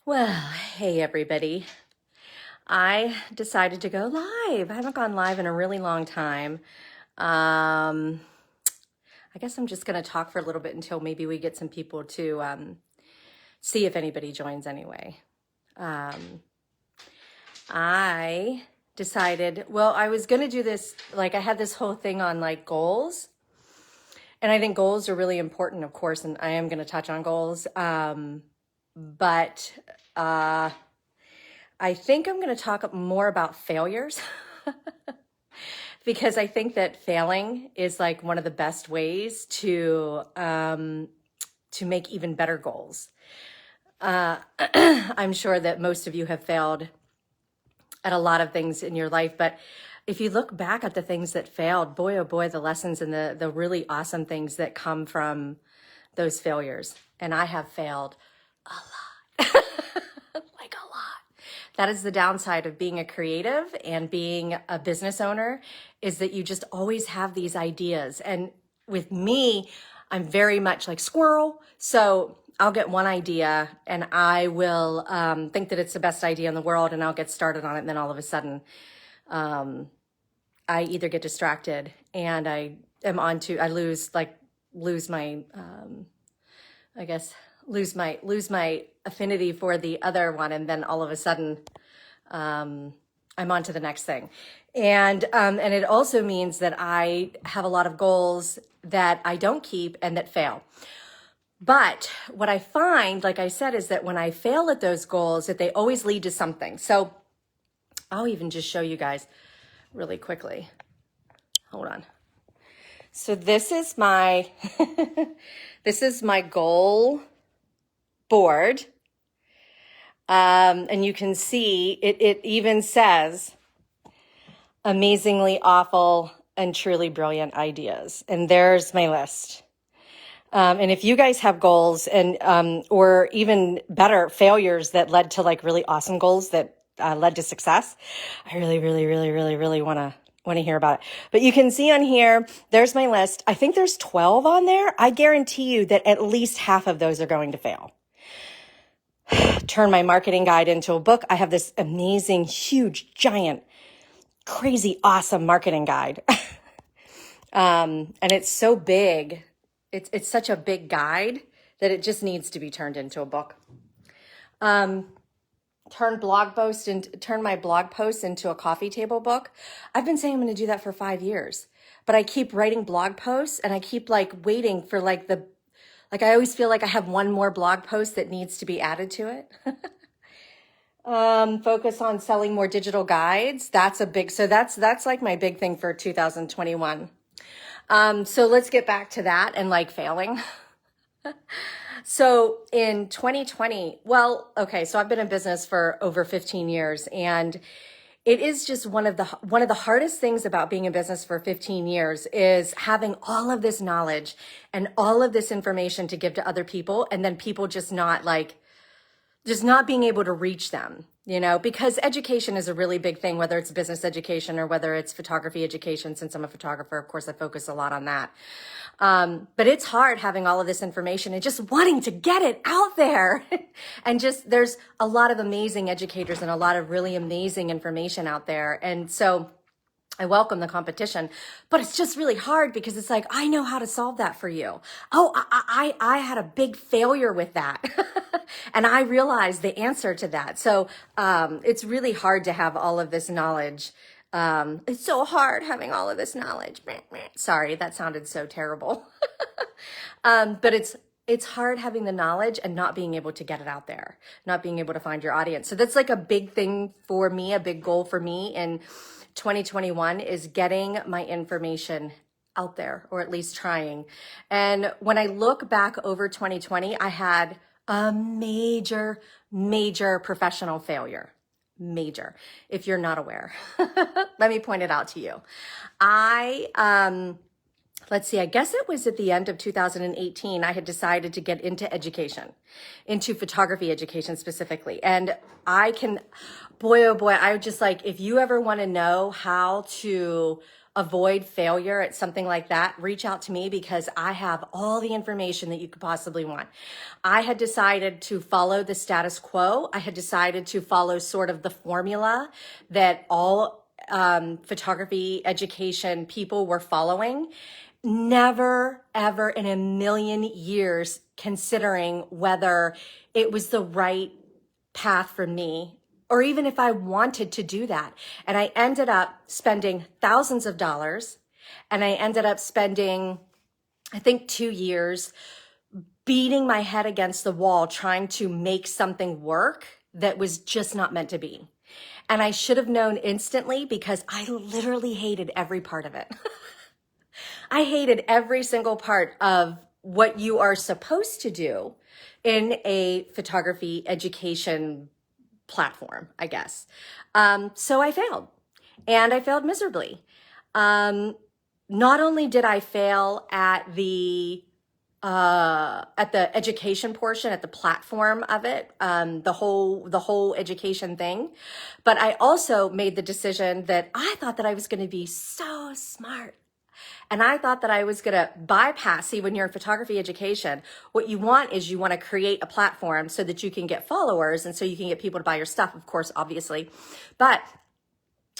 Well, hey everybody. I decided to go live. I haven't gone live in a really long time. I guess I'm just going to talk for a little bit until maybe we get some people to see if anybody joins anyway. I decided, well, I was going to do this, like I had this whole thing on like goals. And I think goals are really important, of course, and I am going to touch on goals. But I think I'm going to talk more about failures because I think that failing is like one of the best ways to make even better goals. I'm sure that most of you have failed at a lot of things in your life, but if you look back at the things that failed, boy, oh boy, the lessons and the really awesome things that come from those failures. And I have failed a lot, like a lot. That is the downside of being a creative and being a business owner, is that you just always have these ideas. And with me, I'm very much like squirrel. So I'll get one idea and I will think that it's the best idea in the world, and I'll get started on it. And then all of a sudden, I either get distracted and I lose my affinity for the other one. And then all of a sudden, I'm on to the next thing. And it also means that I have a lot of goals that I don't keep and that fail. But what I find, like I said, is that when I fail at those goals, that they always lead to something. So I'll even just show you guys really quickly. Hold on. So this is my, this is my goal board. And you can see it even says amazingly awful and truly brilliant ideas. And there's my list. And if you guys have goals and, or even better, failures that led to like really awesome goals that led to success, I really want to hear about it. But you can see on here, there's my list. I think there's 12 on there. I guarantee you that at least half of those are going to fail. Turn my marketing guide into a book. I have this amazing, huge, giant, crazy, awesome marketing guide. And it's so big. It's such a big guide that it just needs to be turned into a book. Turn my blog posts into a coffee table book. I've been saying I'm going to do that for 5 years, but I keep writing blog posts and I keep like waiting for like I always feel like I have one more blog post that needs to be added to it. Focus on selling more digital guides. That's like my big thing for 2021. So let's get back to that and like failing. So in 2020, so I've been in business for over 15 years, and it is just one of the hardest things about being in business for 15 years is having all of this knowledge and all of this information to give to other people, and then people just not being able to reach them, because education is a really big thing, whether it's business education or whether it's photography education. Since I'm a photographer, of course, I focus a lot on that. But it's hard having all of this information and just wanting to get it out there. And just, there's a lot of amazing educators and a lot of really amazing information out there. And so I welcome the competition, but it's just really hard because it's like, I know how to solve that for you. Oh, I had a big failure with that. And I realized the answer to that. So, it's really hard to have all of this knowledge. It's so hard having all of this knowledge. Sorry, that sounded so terrible. But it's hard having the knowledge and not being able to get it out there, not being able to find your audience. So that's like a big thing for me, a big goal for me in 2021 is getting my information out there, or at least trying. And when I look back over 2020, I had a major professional failure. Major, if you're not aware. Let me point it out to you. Let's see, I guess it was at the end of 2018, I had decided to get into education, into photography education specifically. And boy, oh boy, I would just like, if you ever want to know how to avoid failure at something like that, reach out to me because I have all the information that you could possibly want. I had decided to follow the status quo. I had decided to follow sort of the formula that all photography education people were following. Never, ever in a million years considering whether it was the right path for me or even if I wanted to do that. And I ended up spending thousands of dollars, and I ended up spending, I think, 2 years beating my head against the wall trying to make something work that was just not meant to be. And I should have known instantly because I literally hated every part of it. I hated every single part of what you are supposed to do in a photography education platform, I guess. So I failed, and I failed miserably. Not only did I fail at the education portion, at the platform of it, the whole education thing, but I also made the decision that I thought that I was going to be so smart. And I thought that I was going to bypass, see, when you're in photography education, what you want is you want to create a platform so that you can get followers and so you can get people to buy your stuff, of course, obviously. But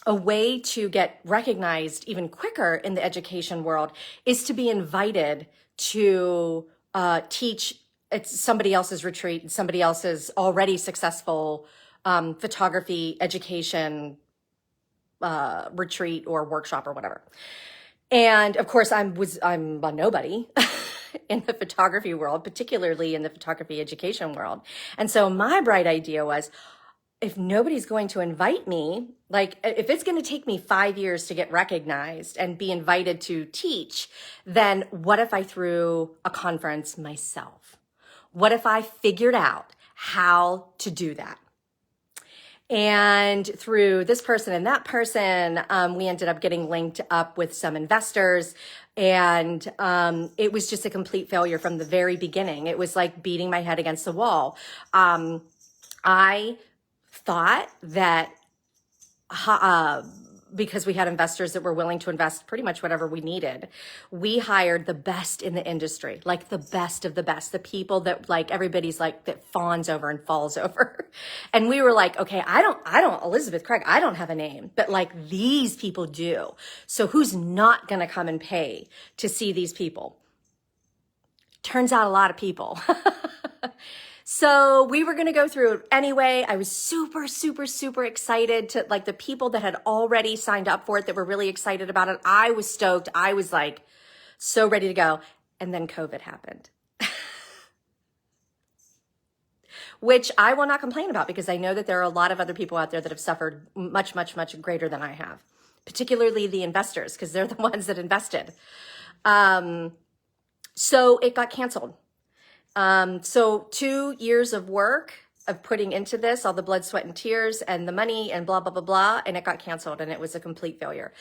a way to get recognized even quicker in the education world is to be invited to teach at somebody else's retreat, somebody else's already successful photography education retreat or workshop or whatever. And of course, I'm a nobody in the photography world, particularly in the photography education world. And so my bright idea was, if nobody's going to invite me, like if it's going to take me 5 years to get recognized and be invited to teach, then what if I threw a conference myself? What if I figured out how to do that? And through this person and that person, we ended up getting linked up with some investors. And it was just a complete failure from the very beginning. It was like beating my head against the wall. I thought that because we had investors that were willing to invest pretty much whatever we needed, we hired the best in the industry, like the best of the best, the people that like everybody's like that fawns over and falls over. And we were like, okay, I don't, Elizabeth Craig, I don't have a name, but like these people do. So who's not going to come and pay to see these people? Turns out a lot of people. So we were going to go through it anyway. I was super, super, super excited to like the people that had already signed up for it that were really excited about it. I was stoked. I was like so ready to go. And then COVID happened, which I will not complain about because I know that there are a lot of other people out there that have suffered much, much, much greater than I have, particularly the investors because they're the ones that invested. So it got canceled. So 2 years of work of putting into this, all the blood, sweat, and tears and the money and blah, blah, blah, blah. And it got canceled and it was a complete failure.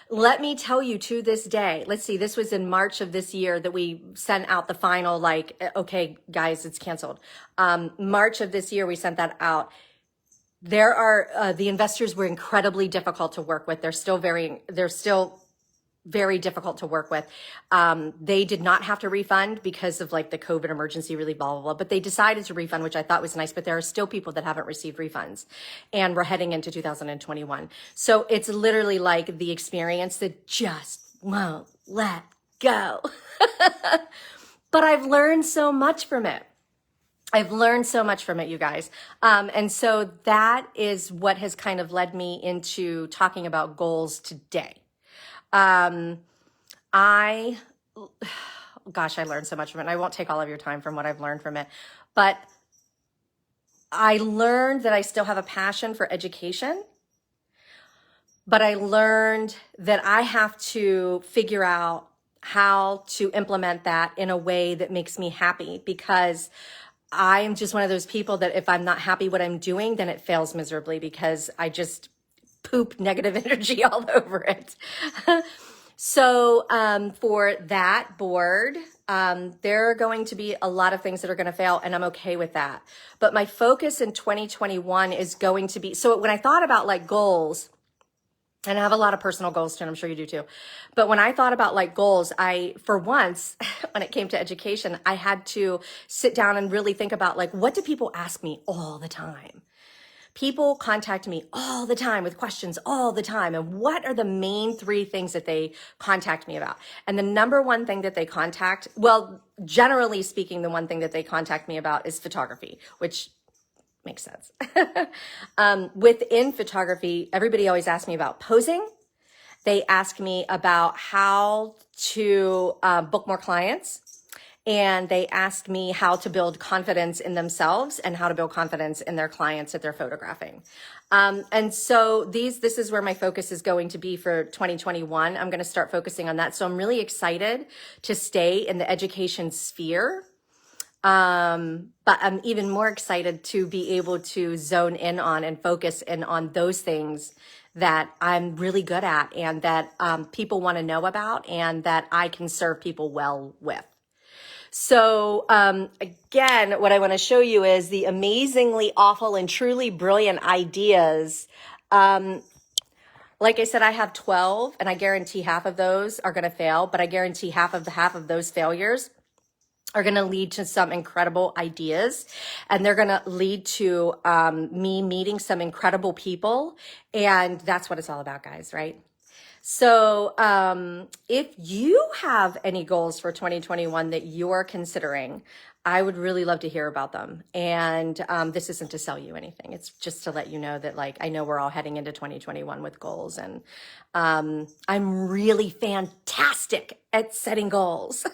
Let me tell you to this day, let's see, this was in March of this year that we sent out the final, like, okay, guys, it's canceled. March of this year, we sent that out. There are, the investors were incredibly difficult to work with. They're still very difficult to work with. They did not have to refund because of like the COVID emergency relief, blah, blah, blah, but they decided to refund, which I thought was nice, but there are still people that haven't received refunds and we're heading into 2021. So it's literally like the experience that just won't let go. But I've learned so much from it. I've learned so much from it, you guys. And so that is what has kind of led me into talking about goals today. I learned so much from it. And I won't take all of your time from what I've learned from it, but I learned that I still have a passion for education, but I learned that I have to figure out how to implement that in a way that makes me happy because I am just one of those people that if I'm not happy what I'm doing, then it fails miserably because I just poop negative energy all over it. So for that board, there are going to be a lot of things that are going to fail, and I'm okay with that. But my focus in 2021 is going to be, so when I thought about like goals, And I have a lot of personal goals too, and I'm sure you do too. But when I thought about like goals, for once, when it came to education, I had to sit down and really think about like, what do people ask me all the time? People contact me all the time with questions all the time. And what are the main three things that they contact me about? And the number one thing that they generally speaking, the one thing that they contact me about is photography, which makes sense. Within photography, everybody always asks me about posing. They ask me about how to book more clients. And they ask me how to build confidence in themselves and how to build confidence in their clients that they're photographing. And so this is where my focus is going to be for 2021. I'm going to start focusing on that. So I'm really excited to stay in the education sphere. But I'm even more excited to be able to zone in on and focus in on those things that I'm really good at and that people want to know about and that I can serve people well with. So again, what I want to show you is the amazingly awful and truly brilliant ideas. Like I said, I have 12 and I guarantee half of those are going to fail, but I guarantee half of those failures are going to lead to some incredible ideas, and they're going to lead to me meeting some incredible people. And that's what it's all about, guys, right? So if you have any goals for 2021 that you're considering, I would really love to hear about them. And this isn't to sell you anything. It's just to let you know that, like, I know we're all heading into 2021 with goals, and I'm really fantastic at setting goals.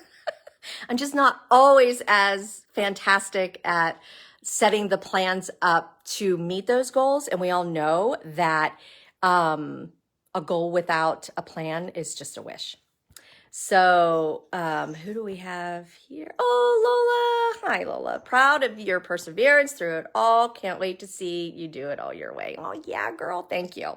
I'm just not always as fantastic at setting the plans up to meet those goals. And we all know that a goal without a plan is just a wish. So who do we have here? Oh, Lola. Hi, Lola. Proud of your perseverance through it all. Can't wait to see you do it all your way. Oh, yeah, girl. Thank you.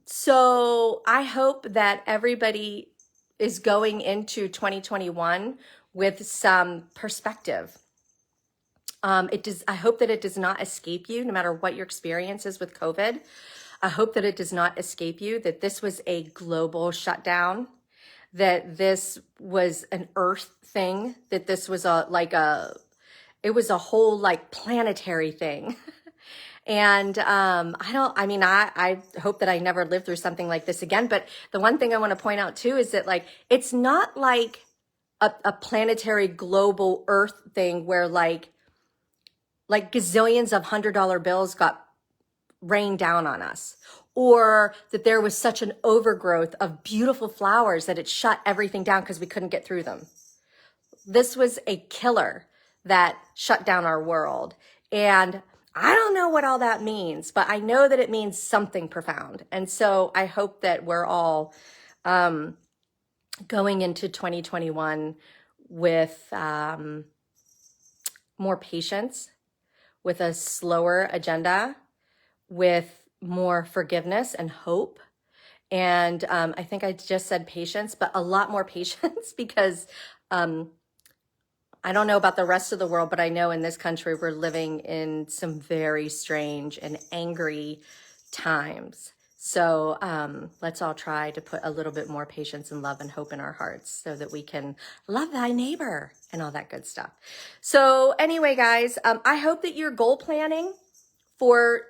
So I hope that everybody is going into 2021 with some perspective. I hope that it does not escape you, no matter what your experience is with COVID. I hope that it does not escape you that this was a global shutdown, that this was an earth thing, that this was it was a whole like planetary thing. And I hope that I never live through something like this again. But the one thing I want to point out too is that like, it's not like a planetary global earth thing where like gazillions of $100 bills got rained down on us, or that there was such an overgrowth of beautiful flowers that it shut everything down because we couldn't get through them. This was a killer that shut down our world. And I don't know what all that means, but I know that it means something profound. And so I hope that we're all going into 2021 with more patience, with a slower agenda, with more forgiveness and hope. And I think I just said patience, but a lot more patience because I don't know about the rest of the world, but I know in this country, we're living in some very strange and angry times. So let's all try to put a little bit more patience and love and hope in our hearts so that we can love thy neighbor and all that good stuff. So anyway, guys, I hope that your goal planning for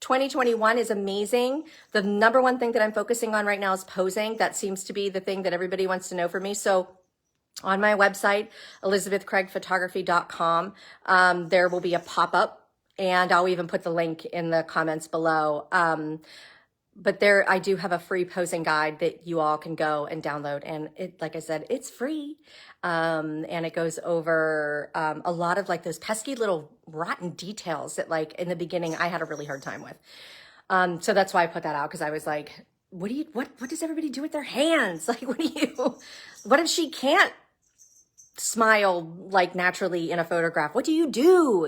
2021 is amazing. The number one thing that I'm focusing on right now is posing. That seems to be the thing that everybody wants to know from me. So on my website, elizabethcraigphotography.com, there will be a pop-up, and I'll even put the link in the comments below. But there, I do have a free posing guide that you all can go and download. And it, like I said, it's free. And it goes over a lot of like those pesky little rotten details that like in the beginning I had a really hard time with. So that's why I put that out, because I was like, what does everybody do with their hands? Like, what if she can't smile like naturally in a photograph? What do you do?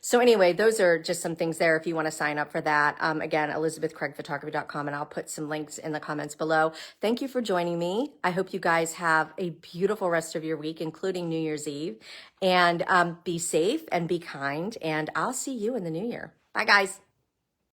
So anyway, those are just some things there if you want to sign up for that. Again, elizabethcraigphotography.com, and I'll put some links in the comments below. Thank you for joining me. I hope you guys have a beautiful rest of your week, including New Year's Eve, and be safe and be kind, and I'll see you in the new year. Bye, guys.